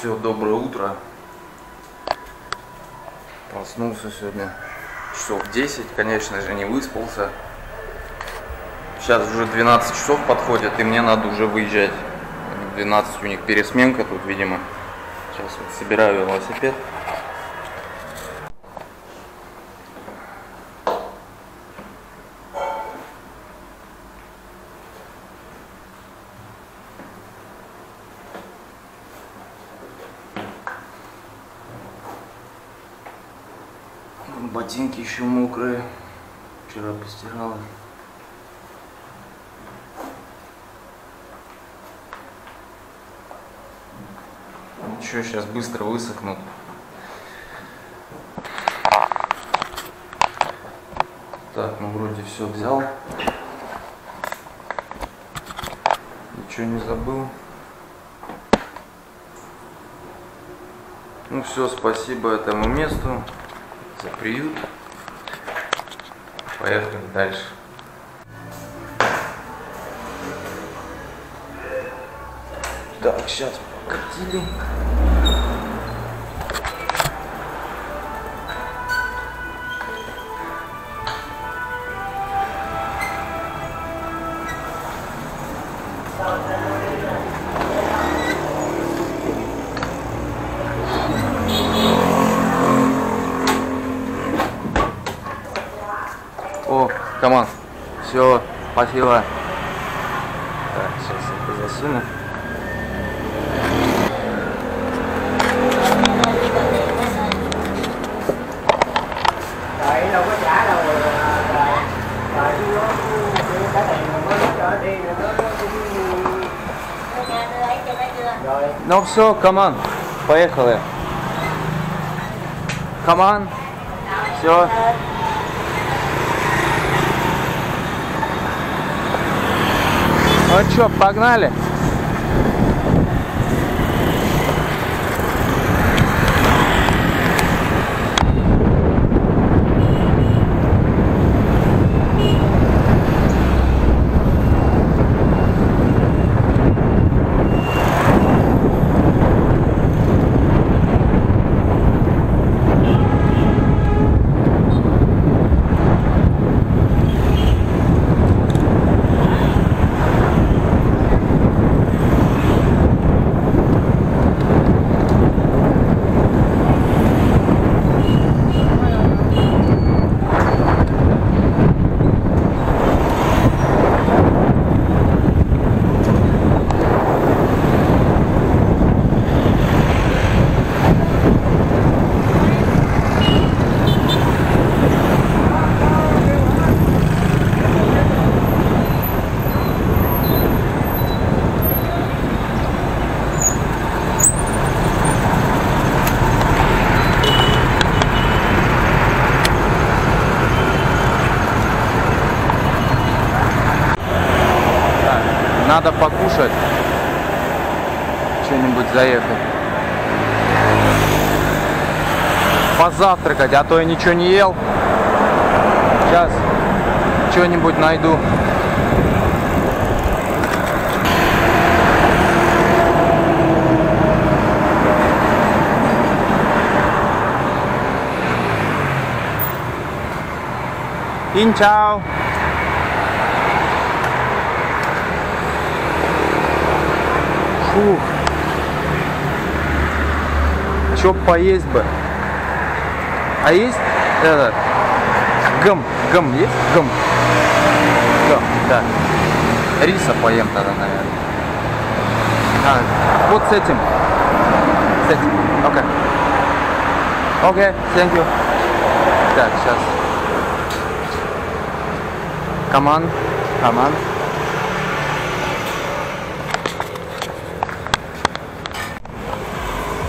Все, доброе утро. Проснулся сегодня часов 10, конечно же, не выспался. Сейчас уже 12 часов подходит, и мне надо уже выезжать. 12 у них пересменка тут, видимо. Сейчас вот собираю велосипед. Ботинки еще мокрые, вчера постирала. Ничего, сейчас быстро высохнут. Так, ну вроде все взял. Ничего не забыл. Ну все, спасибо этому месту за приют. Поехали дальше. Так, сейчас покатили. О, команд. Все, спасибо. Так, сейчас это засуну. Ну все, команд, поехали. Команд, все. Ну что, погнали? Надо покушать, что-нибудь заехать, позавтракать, а то я ничего не ел. Сейчас что-нибудь найду. Инчао. Фух. Чё поесть бы? А есть этот гам есть? Гам, да. Риса поем тогда, наверное. Вот с этим. Окей. Окей, thank you. Так, сейчас. Come on.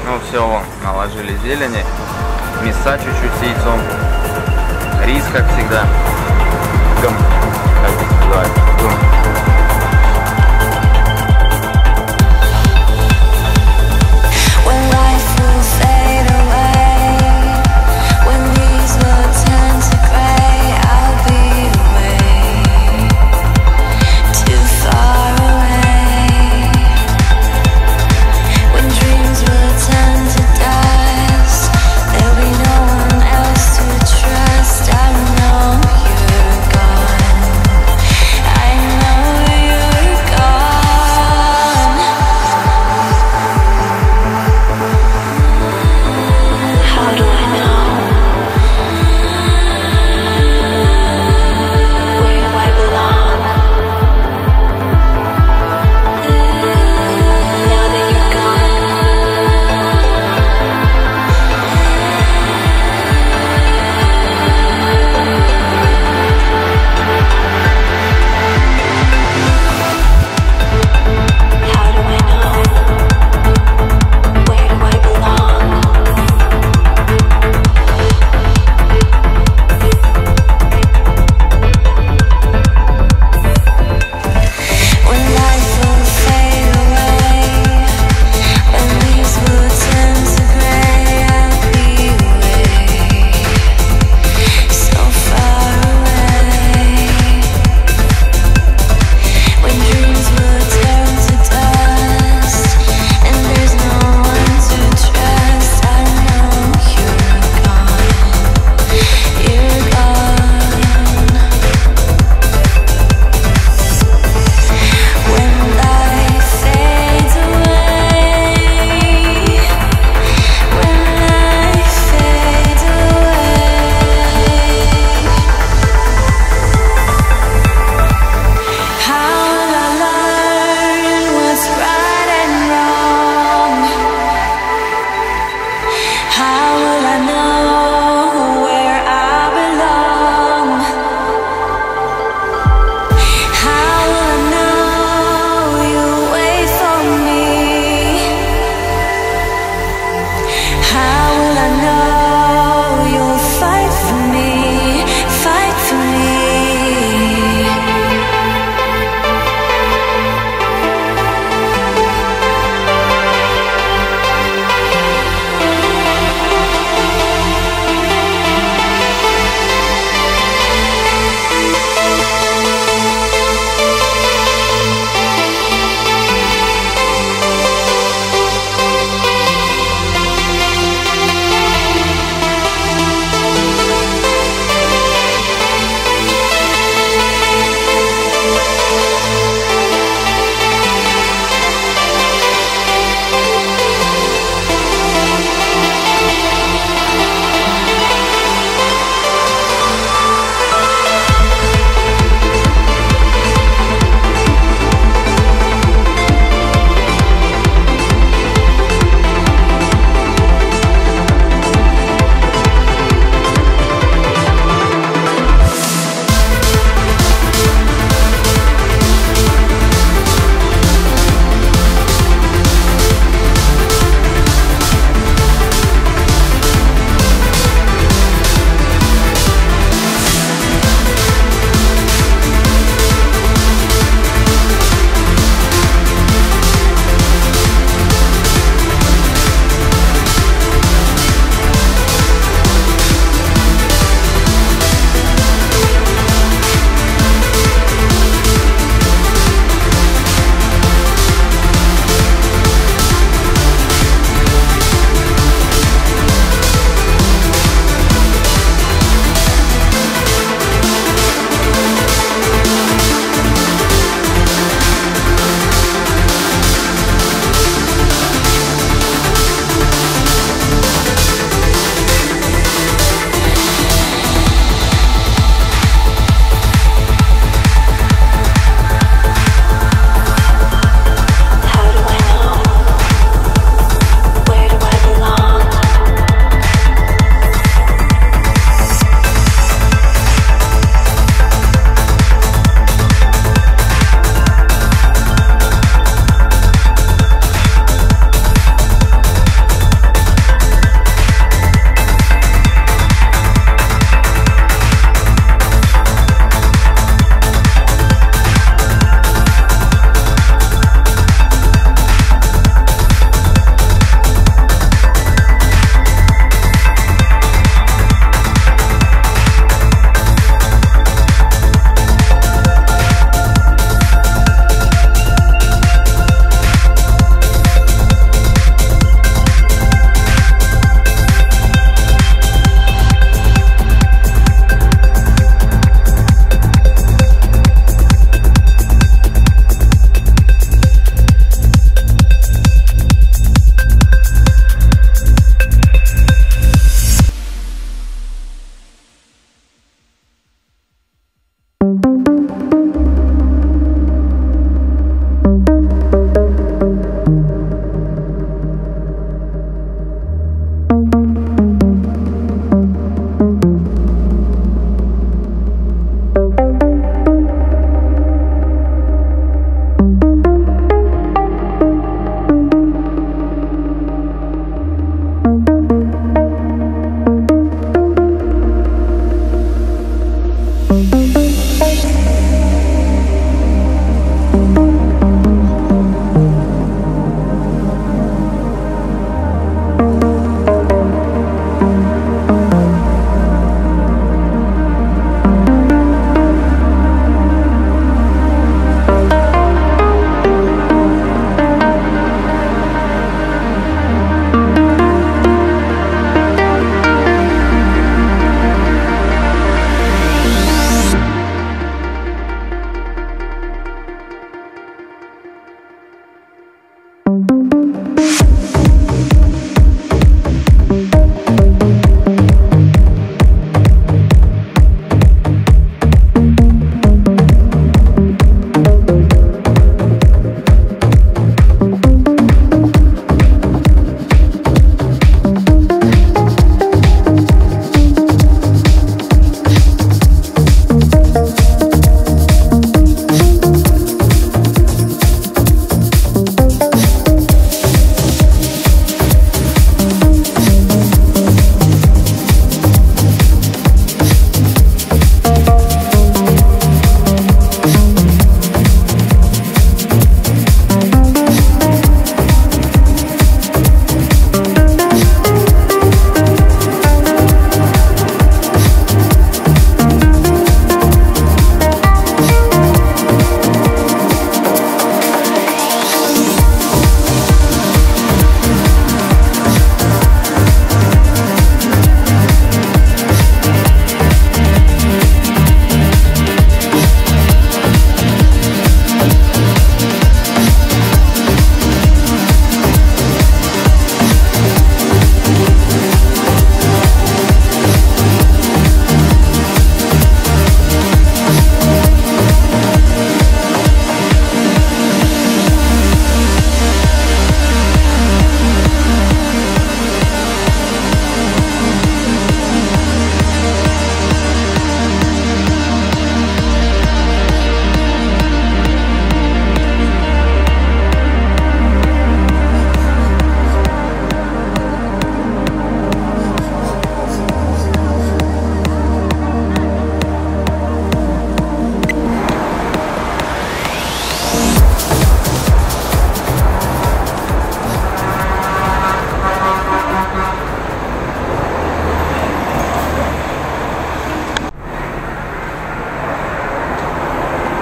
Ну все, вон, наложили зелени, мяса чуть-чуть с яйцом, рис, как всегда, гам, как здесь называется, гам. Dreams will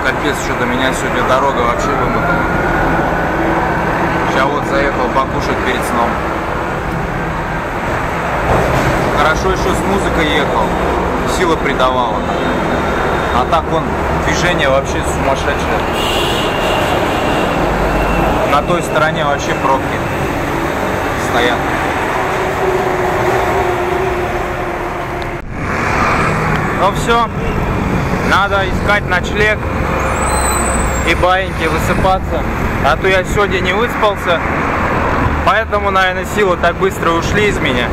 Капец, что-то меня сегодня дорога вообще вымотала. Сейчас вот заехал покушать перед сном. Хорошо еще с музыкой ехал, сила придавала. А так вон движение вообще сумасшедшее. На той стороне вообще пробки стоят. Ну все, надо искать ночлег и баиньки высыпаться. А то я сегодня не выспался, поэтому, наверное, силы так быстро ушли из меня.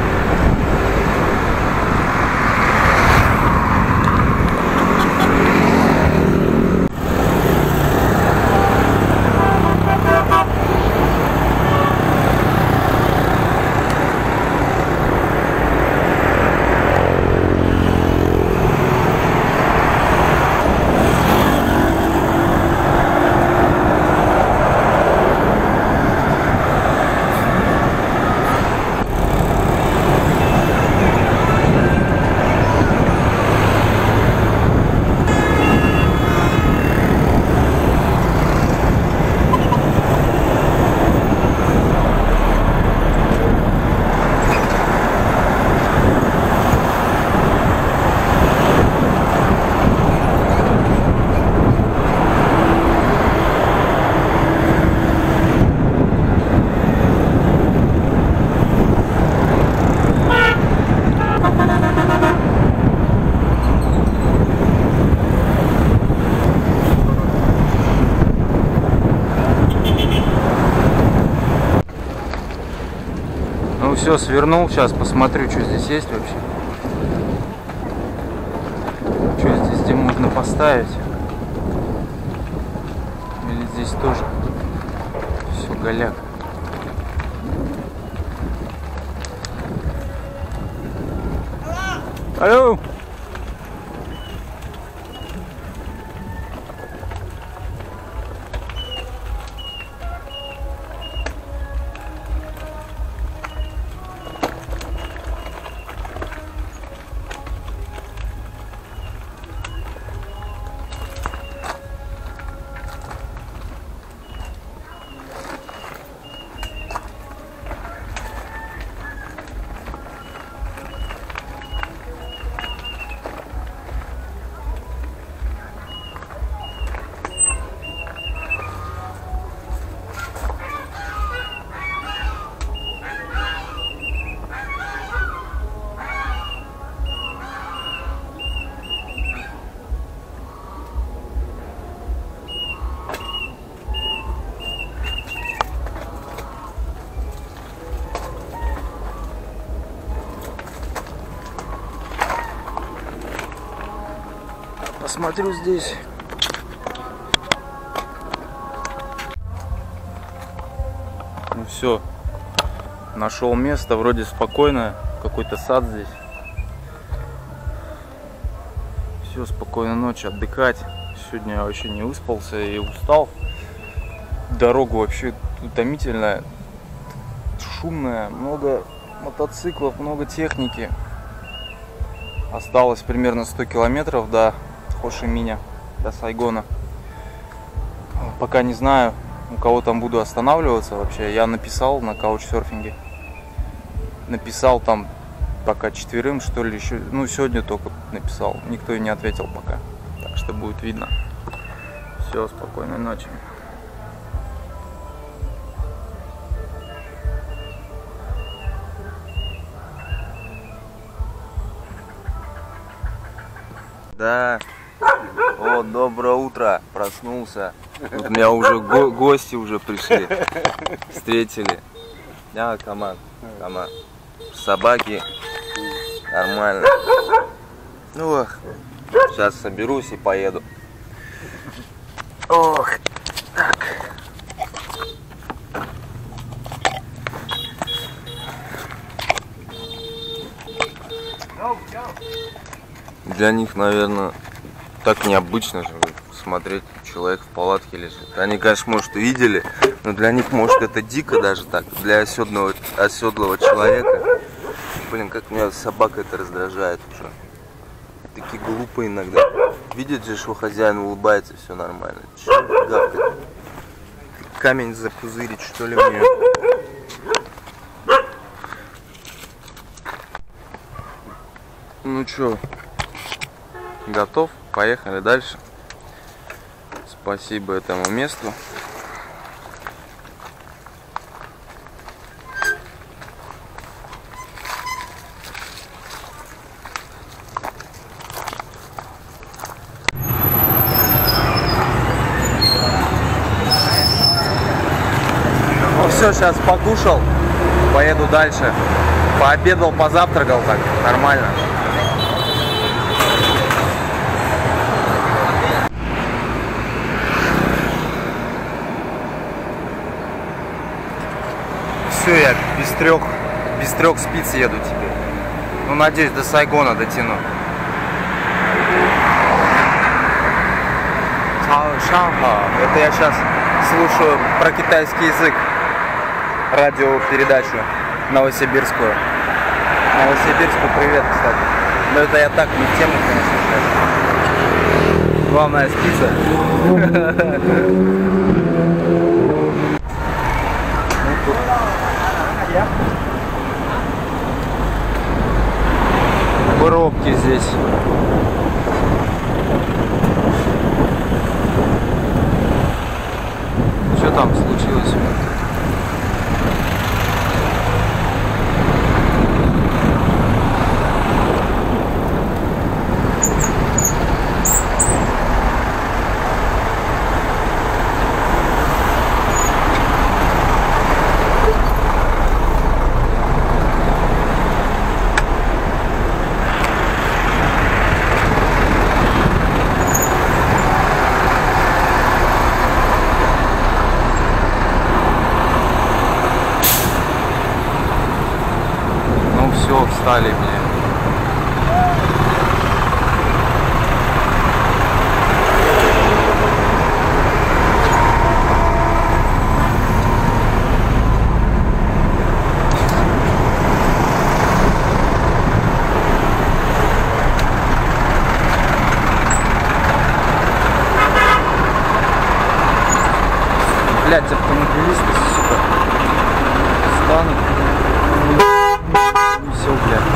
Ну все, свернул, сейчас посмотрю, что здесь есть вообще. Что здесь, где можно поставить. Или здесь здесь тоже все голяк. Алло! Посмотрю здесь. Ну все, нашел место, вроде спокойно, какой-то сад здесь. Все, спокойной ночи, отдыхать. Сегодня я вообще не выспался и устал. Дорога вообще утомительная, шумная, много мотоциклов, много техники. Осталось примерно 100 километров до Хошиминя, до Сайгона. Пока не знаю, у кого там буду останавливаться вообще. Я написал на каучсерфинге. Написал там пока 4, что ли, еще. Ну, сегодня только написал. Никто и не ответил пока. Так что будет видно. Все, спокойной ночи. Да. О, доброе утро. Проснулся. Тут у меня уже гости уже пришли. Встретили. Я команд. Собаки. Нормально. Ну, сейчас соберусь и поеду. Ох, так. Для них, наверное, так необычно же смотреть, человек в палатке лежит. Они, конечно, может, видели, но для них, может, это дико даже так. Для оседлого человека. Блин, как меня собака это раздражает уже. Такие глупые иногда. Видят же, что хозяин улыбается, все нормально. Че гавкает? Камень запузырить, что ли, мне? Ну чё, готов? Поехали дальше. Спасибо этому месту. Ну все, сейчас покушал, поеду дальше. Пообедал, позавтракал, так нормально. Все, я без трех спиц еду теперь. Ну, надеюсь, до Сайгона дотяну. Шанха. Это я сейчас слушаю про китайский язык. Радиопередачу новосибирскую. Новосибирску привет, кстати. Но это я так, не в тему, конечно, сейчас. Главное, спица. Коробки здесь. Что там случилось? достали мне. Блядь, автомобилисты, сука, станут. И все, блядь.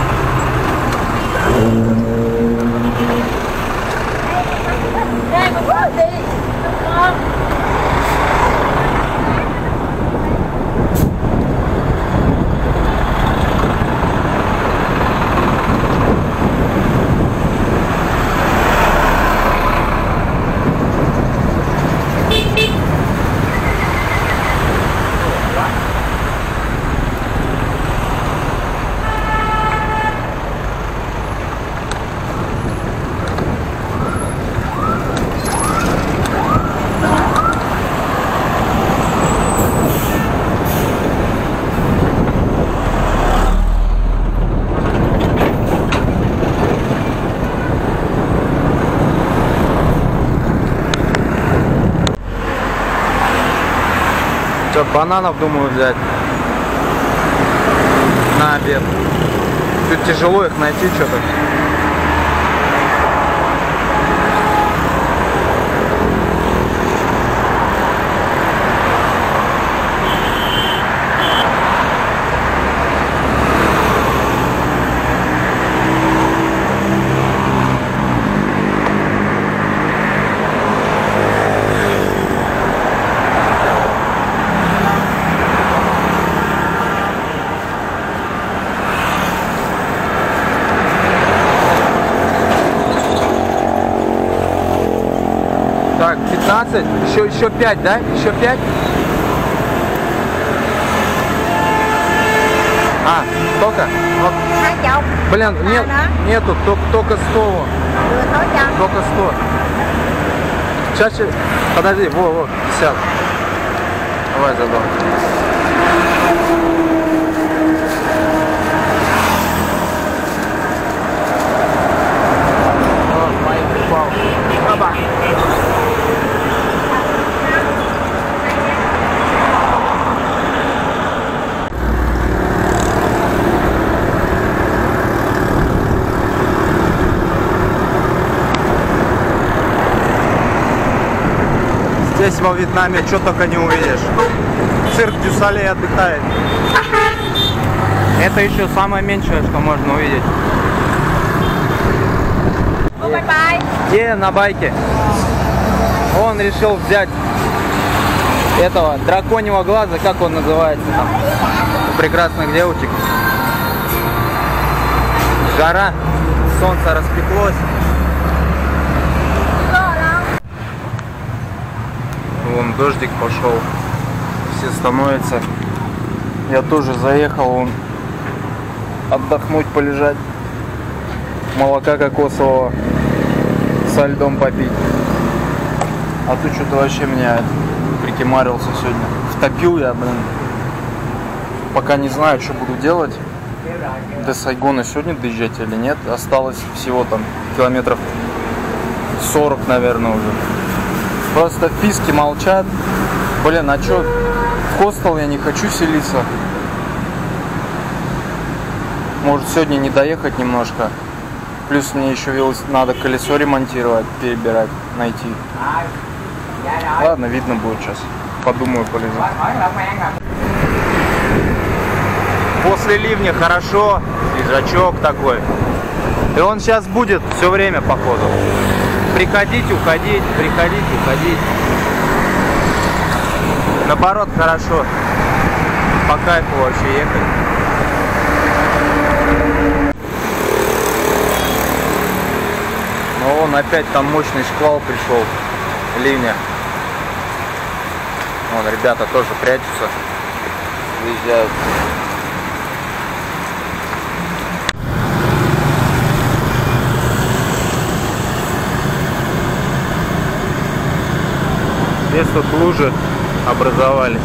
Что, бананов думаю взять на обед. Тут тяжело их найти что-то. Так, 15, еще 5, да? Еще 5? А, только? Вот. Блин, нет, нету, только 100. Только 100. Сейчас, подожди, во, 50. Давай задам. Здесь во Вьетнаме что только не увидишь. Цирк дю Солей отдыхает. Это еще самое меньшее, что можно увидеть. Где на байке? Он решил взять этого драконьего глаза, как он называется там, у прекрасных девочек. Жара, солнце распеклось. Вон дождик пошел, все становятся. Я тоже заехал вон отдохнуть, полежать, молока кокосового со льдом попить. А тут что-то вообще меня прикимарился сегодня. Втопил я, блин. Пока не знаю, что буду делать. До Сайгона сегодня доезжать или нет. Осталось всего там километров 40, наверное, уже. Просто писки молчат. Блин, а чё? В хостел я не хочу селиться. Может сегодня не доехать немножко. Плюс мне еще надо колесо ремонтировать, перебирать, найти. Ладно, видно будет сейчас. Подумаю, полезу. После ливня хорошо. Свежачок такой. И он сейчас будет все время, походу. Приходить, уходить, приходить, уходить. Наоборот, хорошо. По кайфу вообще ехать. Но вон опять там мощный шквал пришел. Ливня. Вон ребята тоже прячутся. Выезжают. Здесь тут лужи образовались.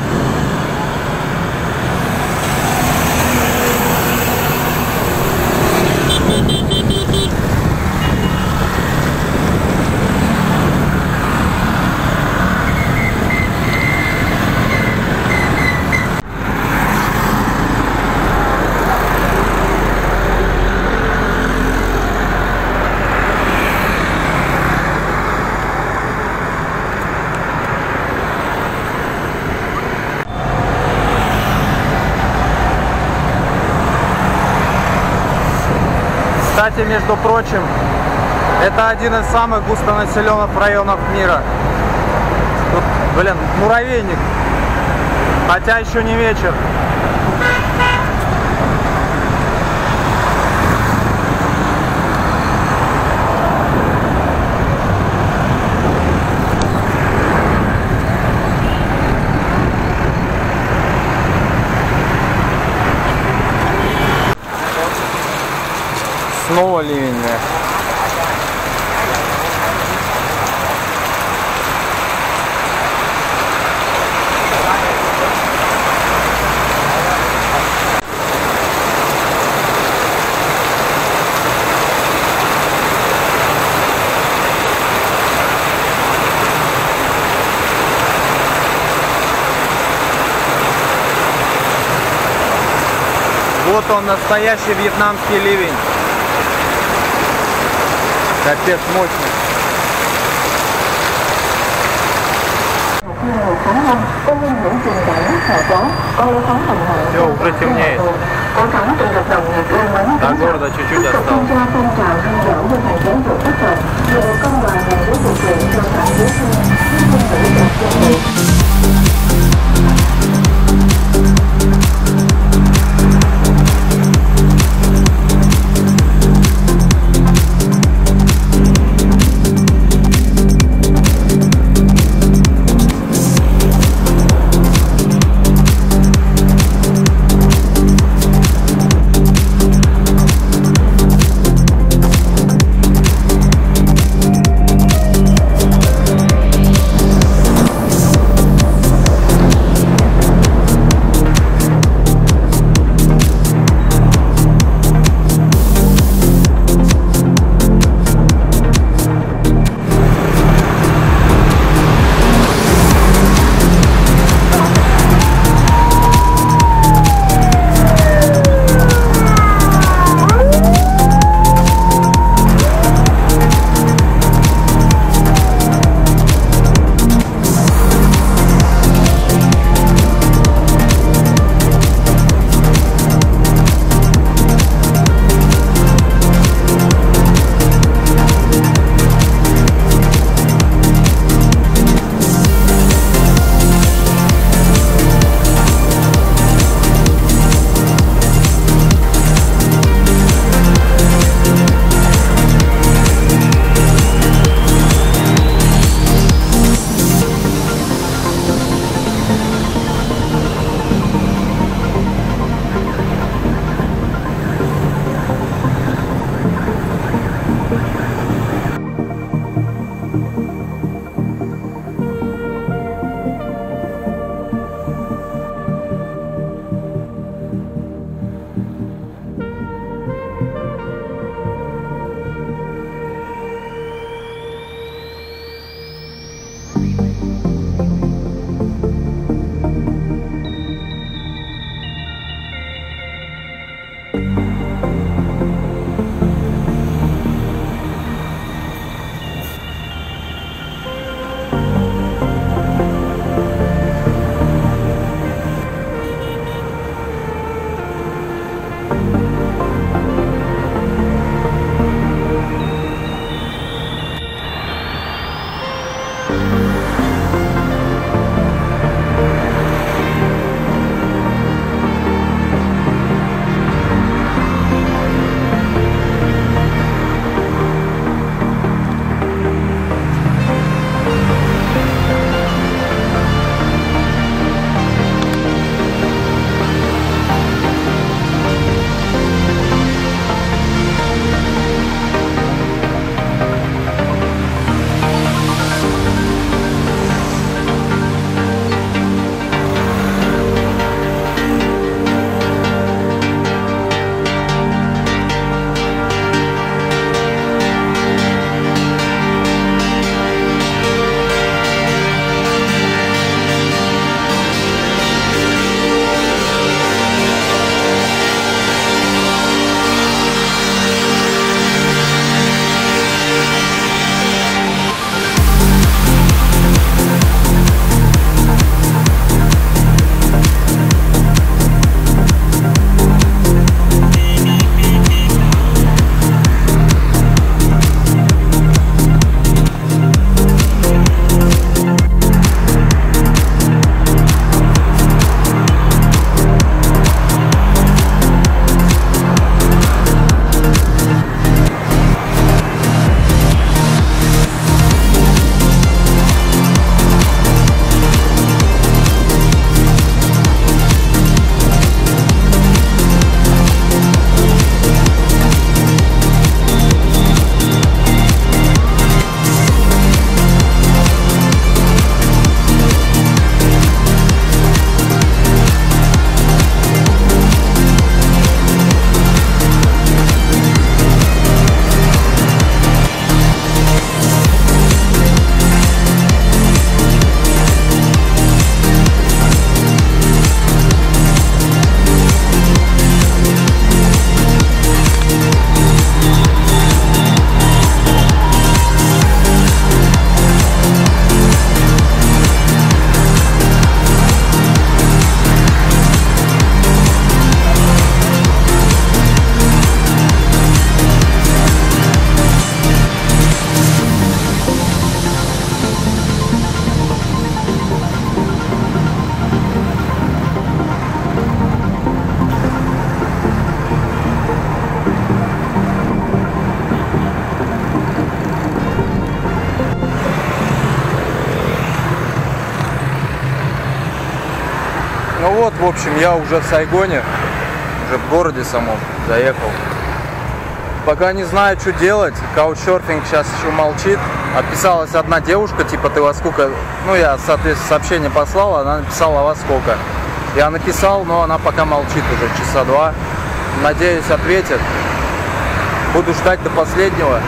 Кстати, между прочим, это один из самых густонаселенных районов мира. Тут, блин, муравейник. Хотя еще не вечер. Снова ливень. Вот он, настоящий вьетнамский ливень. Капец мощный. Все, уже темнеет. До города чуть-чуть осталось. Ну вот, в общем, я уже в Сайгоне, уже в городе самом заехал. Пока не знаю, что делать. Каучсерфинг сейчас еще молчит. Отписалась одна девушка, типа, ты во сколько... Ну, я, соответственно, сообщение послал, она написала во сколько. Я написал, но она пока молчит уже часа два. Надеюсь, ответит. Буду ждать до последнего.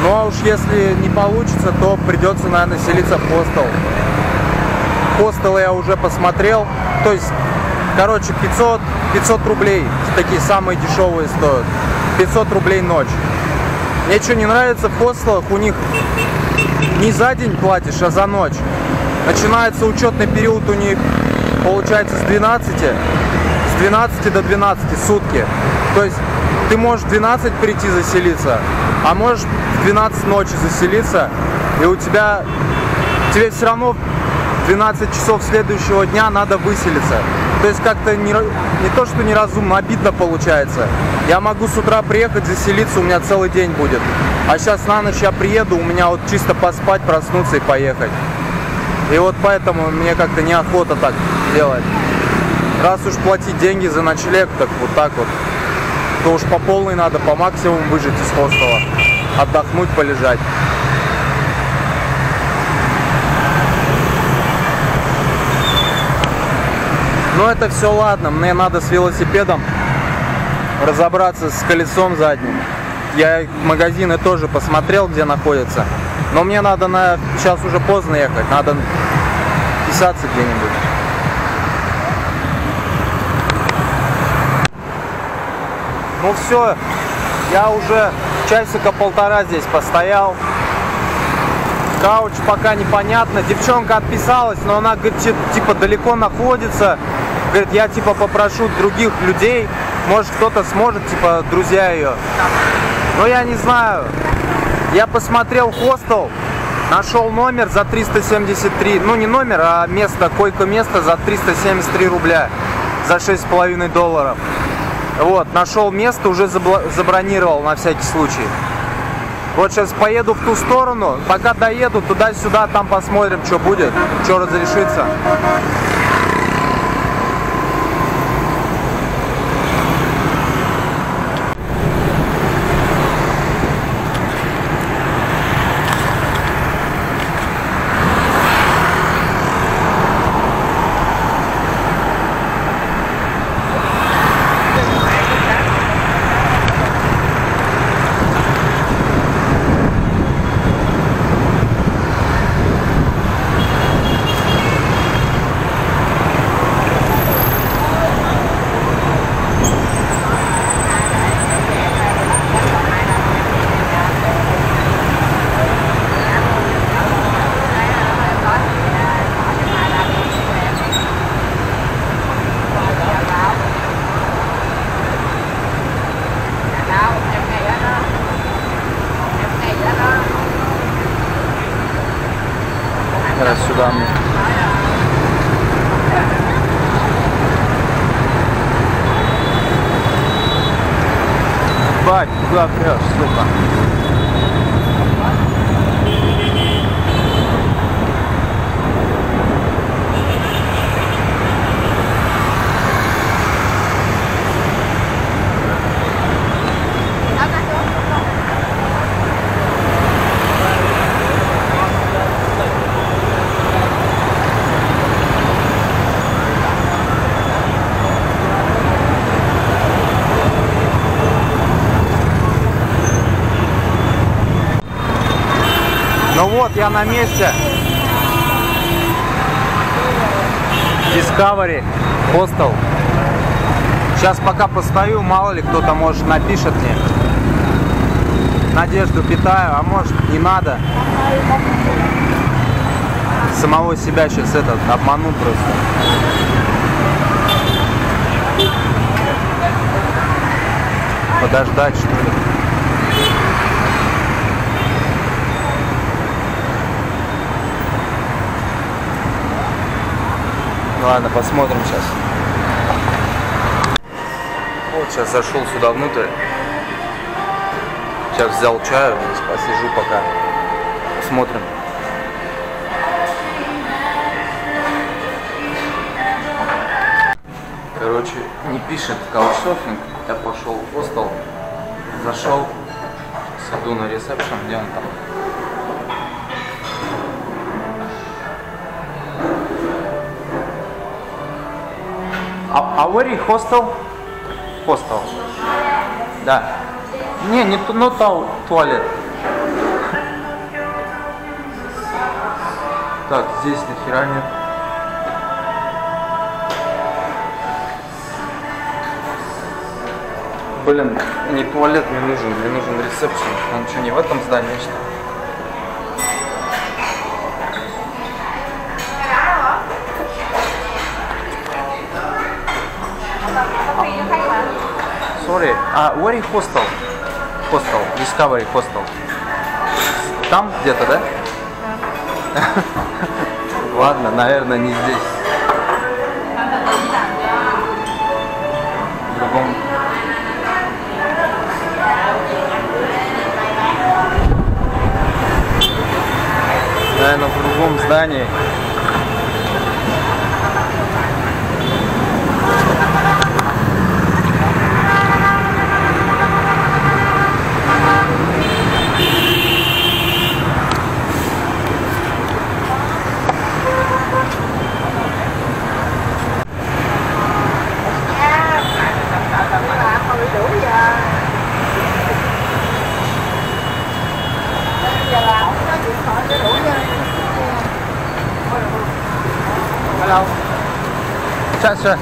Ну, а уж если не получится, то придется, наверное, селиться в хостел. Хостелы я уже посмотрел. То есть, короче, 500 рублей. Такие самые дешевые стоят. 500 рублей ночь. Мне что не нравится в хостелах, у них не за день платишь, а за ночь. Начинается учетный период у них, получается, с 12 до 12 сутки. То есть ты можешь в 12 прийти заселиться, а можешь в 12 ночи заселиться, и тебе все равно в 12 часов следующего дня надо выселиться. То есть как-то не то, что неразумно, обидно получается. Я могу с утра приехать, заселиться, у меня целый день будет. А сейчас на ночь я приеду, у меня вот чисто поспать, проснуться и поехать. И вот поэтому мне как-то неохота так делать. Раз уж платить деньги за ночлег, так вот так вот, то уж по полной надо, по максимуму выжить из хостела. Отдохнуть, полежать. Но это все ладно, мне надо с велосипедом разобраться с колесом задним. Я магазины тоже посмотрел, где находятся. Но мне надо сейчас уже поздно ехать, надо писаться где-нибудь. Ну все, я уже часика полтора здесь постоял. Кауч пока непонятно. Девчонка отписалась, но она, говорит, типа далеко находится. Говорит, я типа попрошу других людей, может кто-то сможет, типа друзья ее. Но я не знаю. Я посмотрел хостел, нашел номер за 373, ну не номер, а место, койко-место за 373 рубля, за 6,5 долларов. Вот, нашел место, уже забронировал на всякий случай. Вот сейчас поеду в ту сторону, пока доеду туда-сюда, там посмотрим, что будет, что разрешится. Раз сюда мне. Бать, куда прешь, сука? Ну вот, я на месте. Discovery Hostel. Сейчас пока постою, мало ли кто-то, может, напишет мне. Надежду питаю, а может, не надо. Самого себя сейчас обману просто. Подождать, что ли? Ладно, посмотрим сейчас. Вот, сейчас зашел сюда внутрь. Сейчас взял чаю, посижу пока. Посмотрим. короче, не пишет Couchsurfing. Я пошел в хостел, зашел, сейчас иду на ресепшн, где он там. А where is hostel? Hostel. Да. Не туалет. Так, здесь нихера нет. Блин, не туалет мне нужен ресепшн. Он что, не в этом здании, что ли? Sorry, where is hostel? Hostel, Discovery Hostel. Там где-то, да? Ладно, наверное, не здесь. В другом. Наверное, в другом здании. Hello. Sure.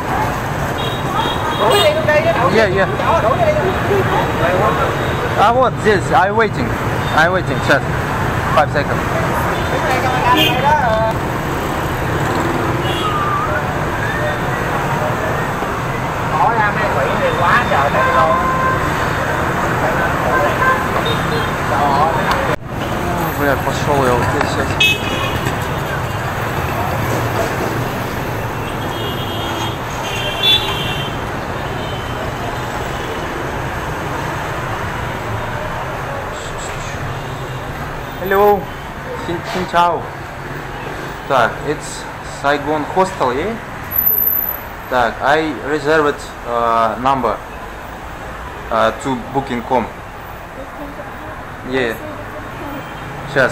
Yeah. А вот здесь, I'm waiting, сейчас. 5 seconds. Bỏ ra mấy quỷ này quá trời đây luôn. Бля, пошел я вот здесь сейчас. Hello, xin chào. Так, it's Saigon Hostel, yeah? Так, I reserved number to booking.com. Yeah. Сейчас.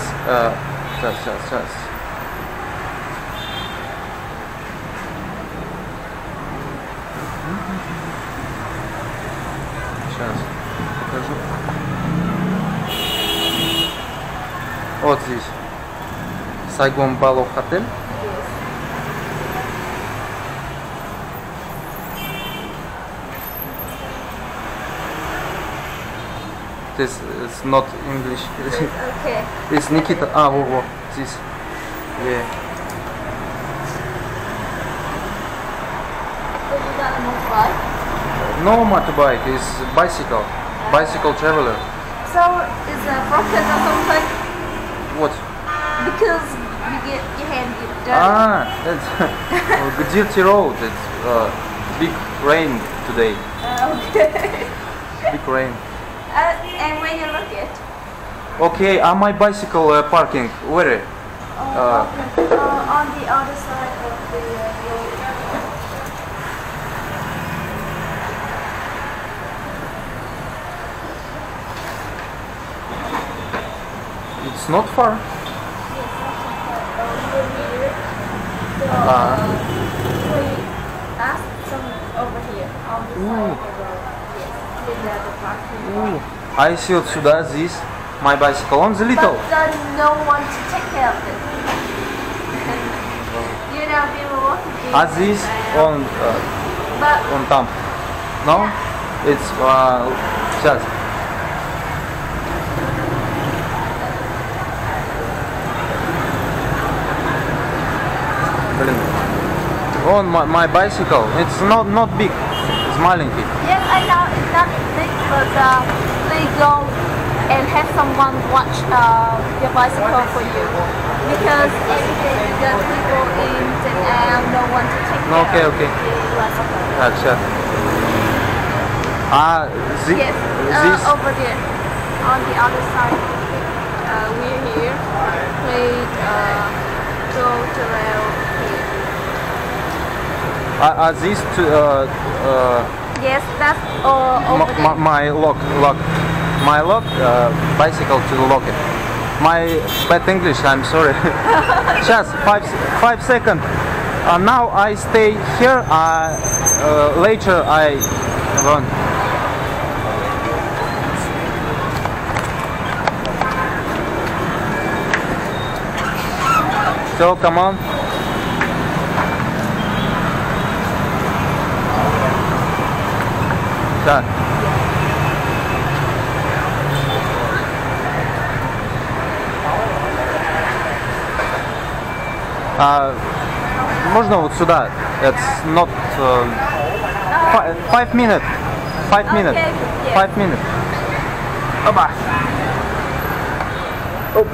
Сейчас покажу. Вот здесь. Saigon Ballo Hotel. This is not English. Okay. It's Nikita. Во. This. Yeah. So you got a motorbike? No motorbike. It's bicycle. Bicycle traveler. So is it broken or something? What? Because your hand get dirty. That's Dirty Road. It's big rain today. Okay. Big rain. And when you look at Okay, my bicycle parking. Where? on the other side of the road. It's not far. Yes, so we ask some over here on the side of the road. Yes, with the parking. I see вот сюда, здесь. My bicycle on the little. But no one to take care of it. You know, people walking. А здесь он But там. No? It's сейчас. Блин. On my bicycle. It's not big. It's маленький. yes, I know it's not big, but please go and have someone watch your bicycle for you, because every day you got people in and no one to take care Okay, of okay. the bicycle. Так, сейчас. Yes, This. over there, on the other side. We're here. Please go to rail here. Are these two, Yes, that's over there. my lock, bicycle to the locket. My bad English, I'm sorry. Just 5 seconds. Now I stay here. Later I run. So come on. Так. Можно вот сюда? It's not 5 minutes. 5 minutes. Okay, 5 minutes. Опа. Оп.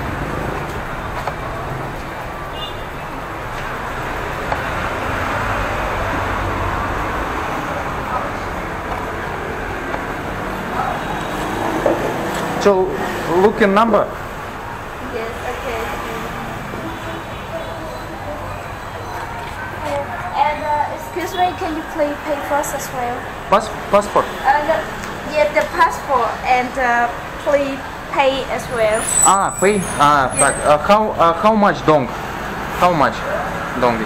So, look in number. Yes, okay. And excuse me, can you please pay first as well? Passport. Yeah, the passport and please pay as well. Pay. Так. How much dong? How much dong?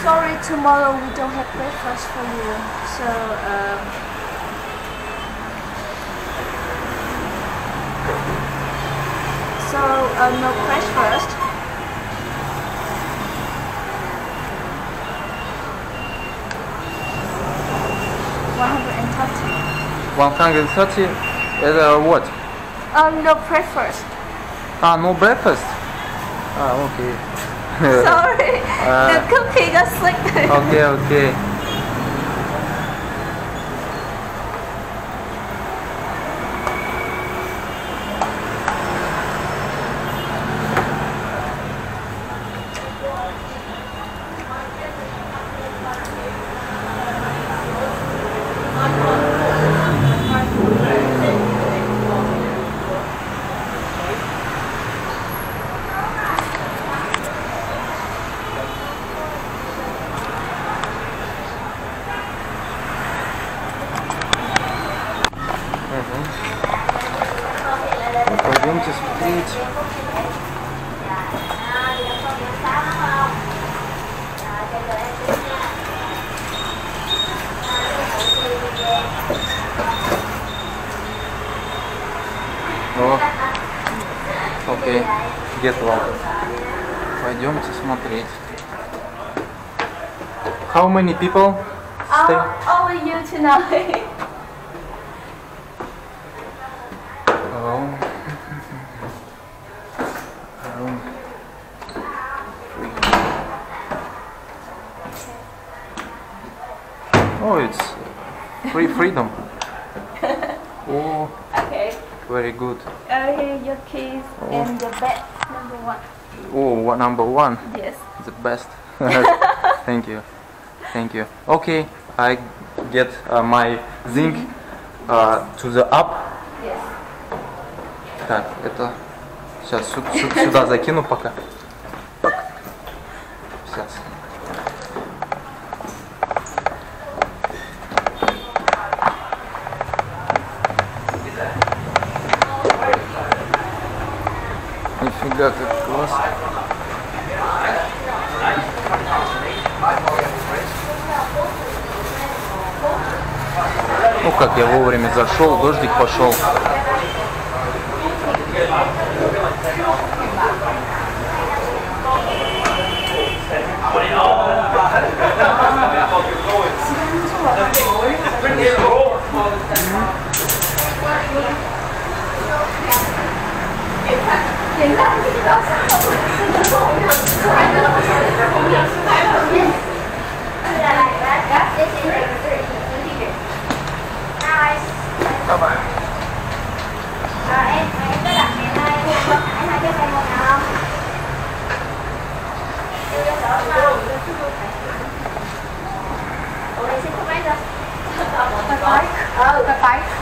Sorry, tomorrow we don't have breakfast for you. So, no breakfast. $130. 130. What? No breakfast. No breakfast. Okay. Sorry, the cookie got slick. Okay. Пойдемте смотреть. Окей, get one. Пойдемте смотреть. How many people stay? Only you tonight. Room 3. Oh, it's freedom. Oh, Okay. very good. Here your keys and the bed number 1. Oh, number 1. Yes. The best. Thank you. Okay, I get my zinc to the up. Yes. Так, это сейчас сюда закину пока. Сейчас. Нифига, как классно. Ну как, я вовремя зашел, дождик пошел.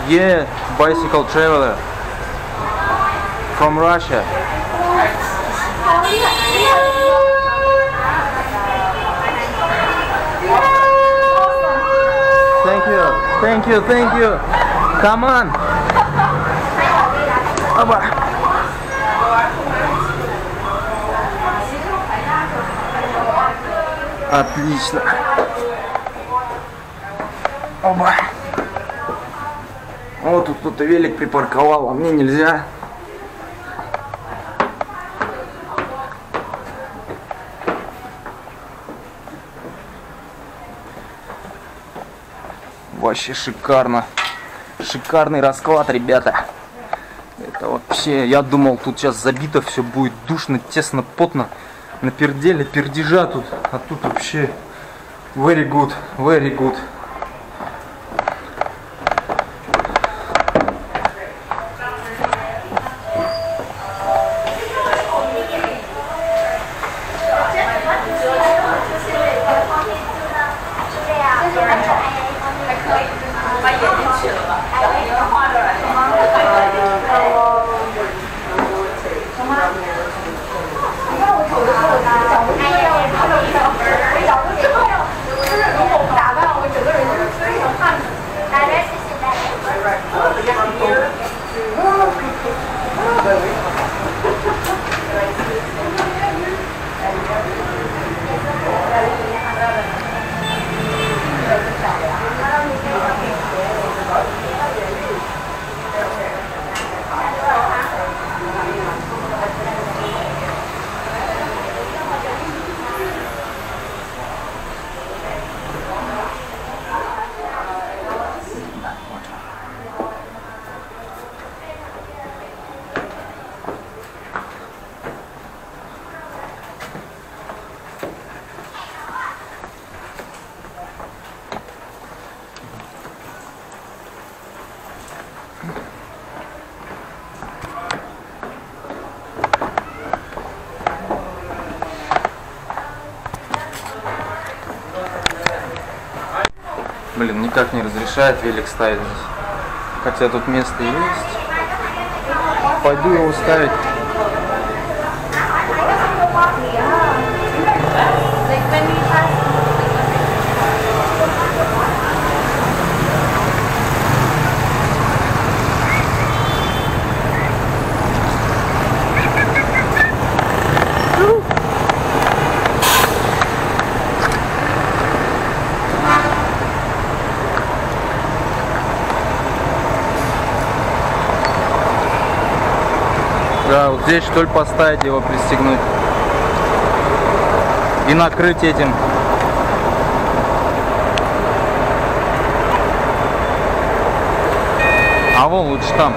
Yeah, bicycle traveler from Russia. Thank you, thank you. Come on. Оба. Отлично. Оба. Вот тут кто-то велик припарковал, а мне нельзя. Вообще шикарно. Шикарный расклад, ребята. Это вообще, я думал, тут сейчас забито все будет, душно, тесно, потно. На перделе, пердежа тут. А тут вообще very good, very good. Блин, никак не разрешает велик ставить здесь. Хотя тут место есть. Пойду его ставить. Да, вот здесь что ли поставить его, пристегнуть и накрыть этим. А вон лучше там.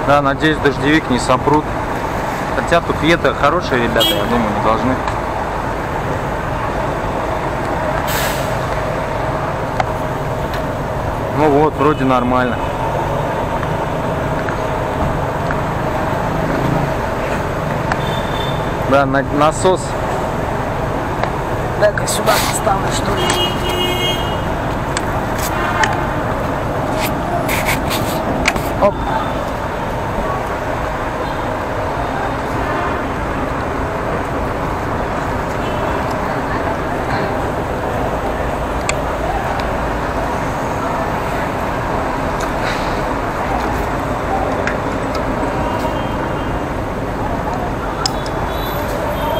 Да, надеюсь, дождевик не сопрут. Хотя тут ветер хороший, ребята, я думаю, не должны. Ну вот, вроде нормально. Да, насос. Дай-ка сюда поставлю, что ли. Оп.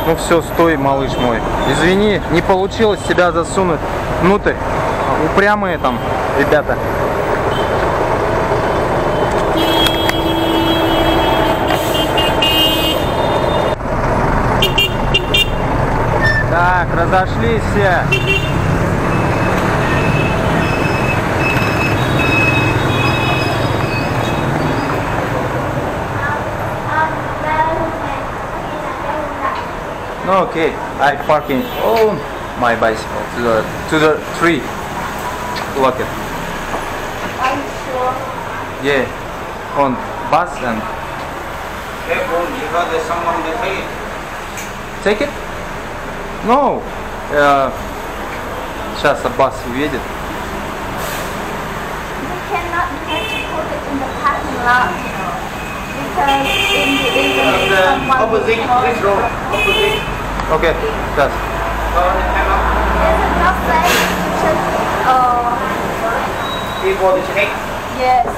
Ну все, стой, малыш мой. Извини, не получилось тебя засунуть внутрь. Упрямые там ребята. Так, разошлись все. No, okay. I parking on my bicycle to the tree. Look it. Are you sure? Yeah, on bus and Careful, because there's someone to take it. take it. No. Сейчас бас уедет. You cannot have to put it in the parking lot because in the evening someone will Opposite this road. Opposite. Okay, сейчас. Is it not safe to just Before the check. yes.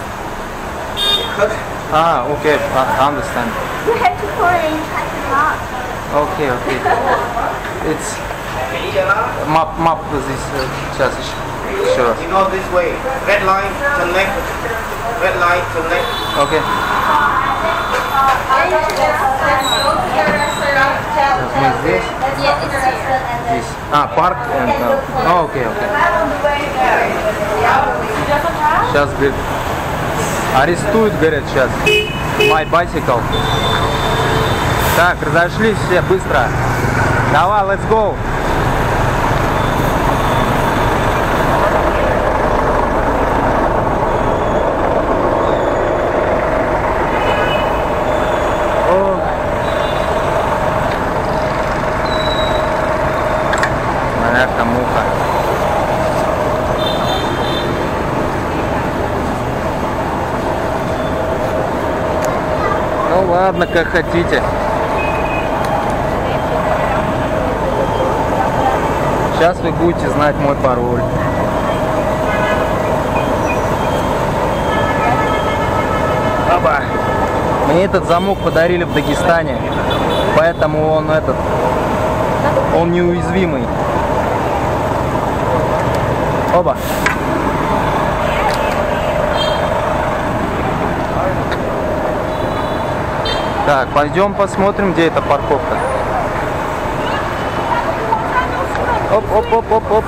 Cut. Ah, okay, I understand. You have to put it in parking lot. Okay, okay. It's map здесь сейчас еще раз. You know this way. Red line, turn left. Red line, turn left. Okay. Мы здесь. Здесь. А, парк. Окей, окей. Сейчас, говорит, арестуют, говорят, сейчас. My bicycle. Так, разошлись все, быстро. Давай, let's go. Моя муха. Ну ладно, как хотите. Сейчас вы будете знать мой пароль. Оба. Мне этот замок подарили в Дагестане, поэтому он неуязвимый. Оба. Так, пойдем посмотрим, где эта парковка. Оп, оп, оп, оп, оп.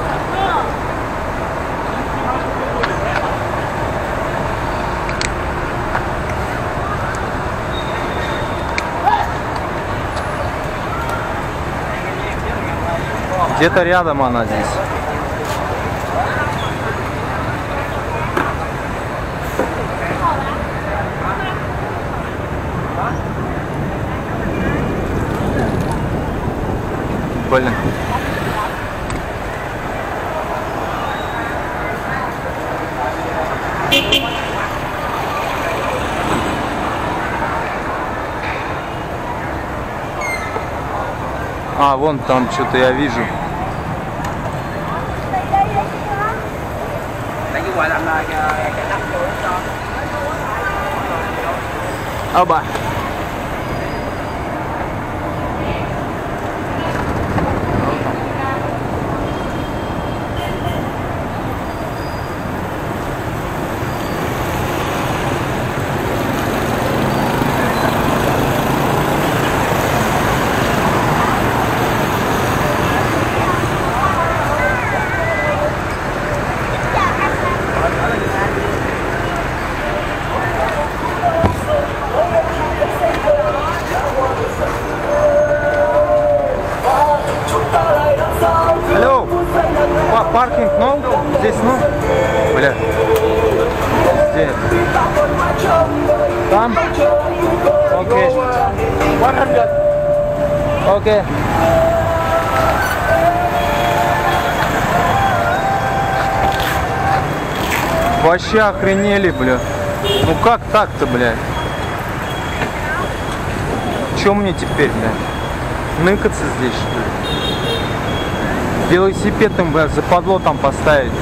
Где-то рядом она здесь. Блин. А, вон там что-то я вижу. Оба. Алло, паркинг, no? Здесь, ну? Бля. Где? Там? Окей. Окей. Вообще охренели, бля. Ну как так-то, бля? Чё мне теперь, бля? Ныкаться здесь, что ли? Велосипед им, бля, западло там поставить.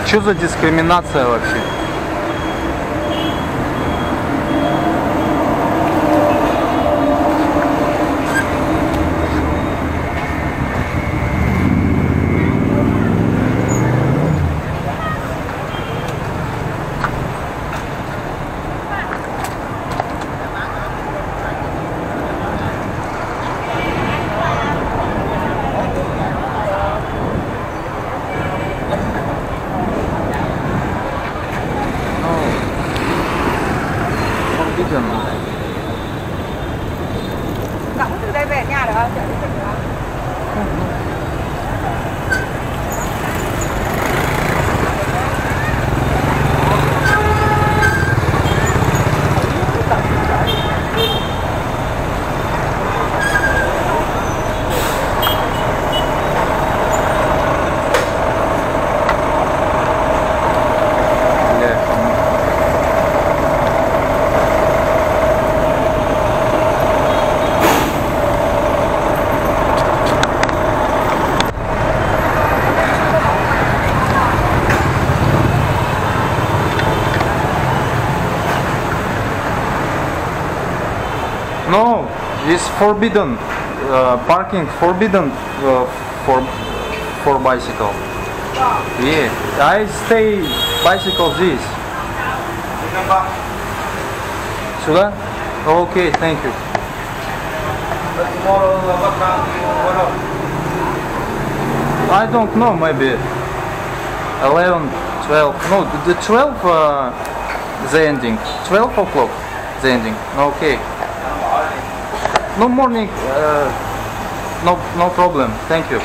Чё за дискриминация вообще? forbidden. Cậu từ đây về nhà được không? Chở đi được không? No, it's forbidden. Parking forbidden for bicycle. Yeah, I stay bicycle this. Сюда? Okay, thank you. I don't know, maybe 11, 12. No, the 12 the ending. 12 o'clock the ending. Okay. No morning. No problem. Thank you.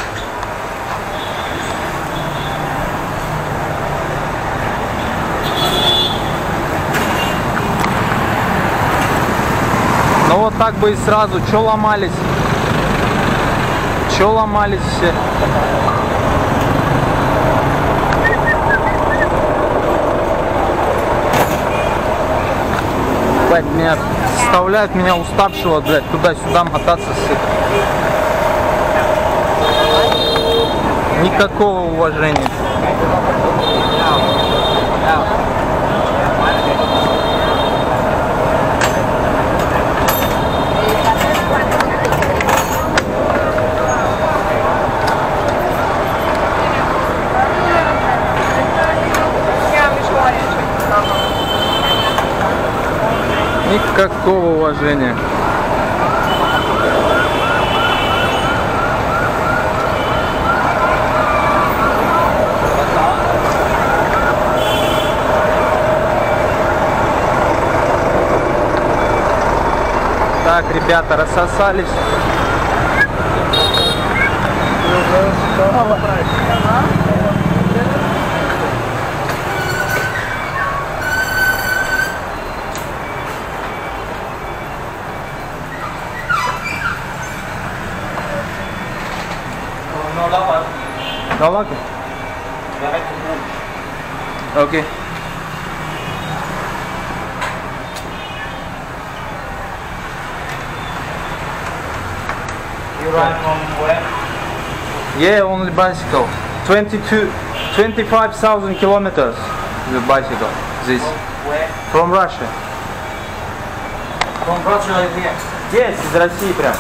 Ну вот так бы и сразу. Чё ломались? Чё ломались все? Блять, меня заставляют меня уставшего, блядь, туда-сюда мотаться. Никакого уважения. Никакого уважения. Так, ребята, рассосались. No lucky. Okay. You ride from where? Yeah, only bicycle. 25,000 kilometers. The bicycle. This. Where? From Russia. From Russia here. Yes, из России прям.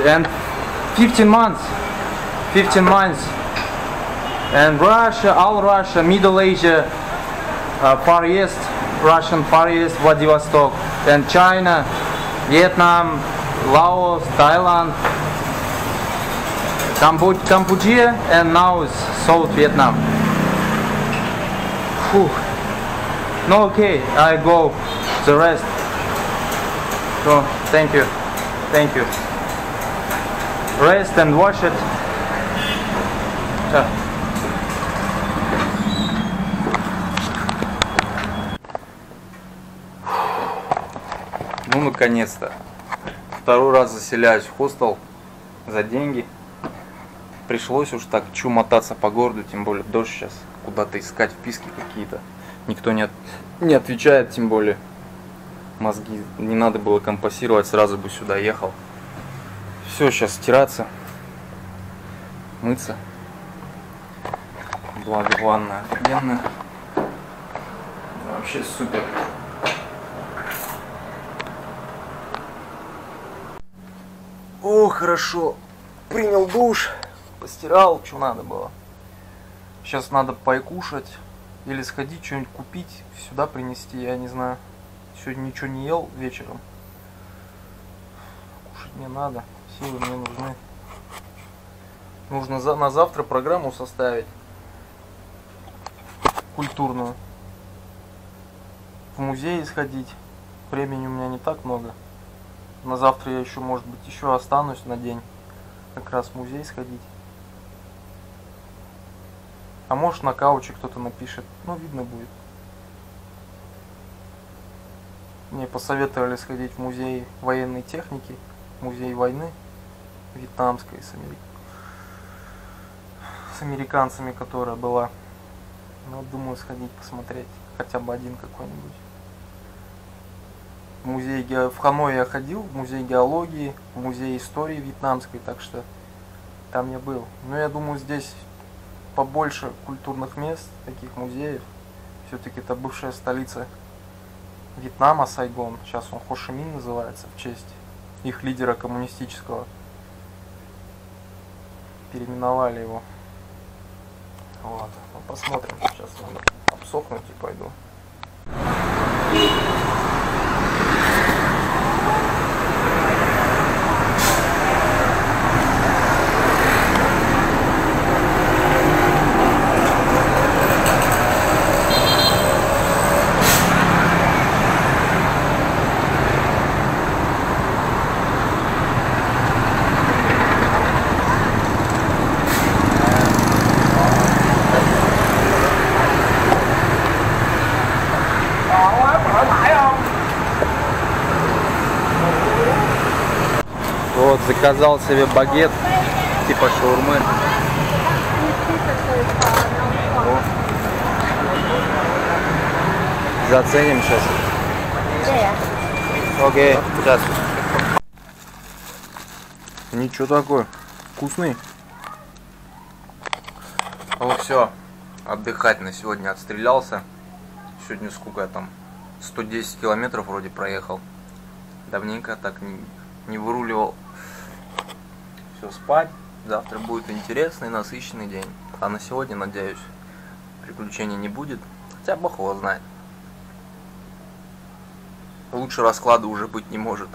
And 15 months. 15 months. And Russia, all Russia, Middle Asia, Far East, Russian Far East, Vladivostok, and China, Vietnam, Laos, Thailand, Cambodia, and now is South Vietnam. Whew. No, okay, I go the rest. So, thank you. Thank you. Rest and wash it. Ciao. Ну, наконец-то. Второй раз заселяюсь в хостел за деньги. Пришлось уж так мотаться по городу, тем более дождь сейчас. Куда-то искать вписки какие-то. Никто не отвечает, тем более мозги не надо было компасировать, сразу бы сюда ехал. Все, сейчас стираться, мыться. Благо ванная офигенная. Вообще супер. О, хорошо. Принял душ, постирал, что надо было. Сейчас надо покушать или сходить что-нибудь купить, сюда принести, я не знаю. Сегодня ничего не ел вечером. Кушать мне надо, силы мне нужны. Нужно на завтра программу составить. Культурную. в музей сходить. Времени у меня не так много. На завтра я еще, может быть, еще останусь на день. Как раз в музей сходить. А может, на кауче кто-то напишет. Ну, видно будет. Мне посоветовали сходить в музей военной техники, музей войны вьетнамской с американцами, которая была. Ну, думаю, сходить посмотреть хотя бы один какой-нибудь. В Ханой я ходил, в музей геологии, в музей истории вьетнамской, так что там я был. Но я думаю, здесь побольше культурных мест, таких музеев. Все-таки это бывшая столица Вьетнама, Сайгон. Сейчас он Хо Ши Минь называется, в честь их лидера коммунистического. Переименовали его. Вот. Ну, посмотрим. Сейчас надо обсохнуть и пойду. Вот, заказал себе багет, типа шаурмы. Заценим сейчас. Окей, сейчас. Ничего такое, вкусный. Ну все, отдыхать на сегодня отстрелялся. Сегодня сколько я там? 110 километров вроде проехал. Давненько так не выруливал. Все, спать. Завтра будет интересный, насыщенный день. А на сегодня, надеюсь, приключений не будет. Хотя бог его знает. Лучше расклада уже быть не может.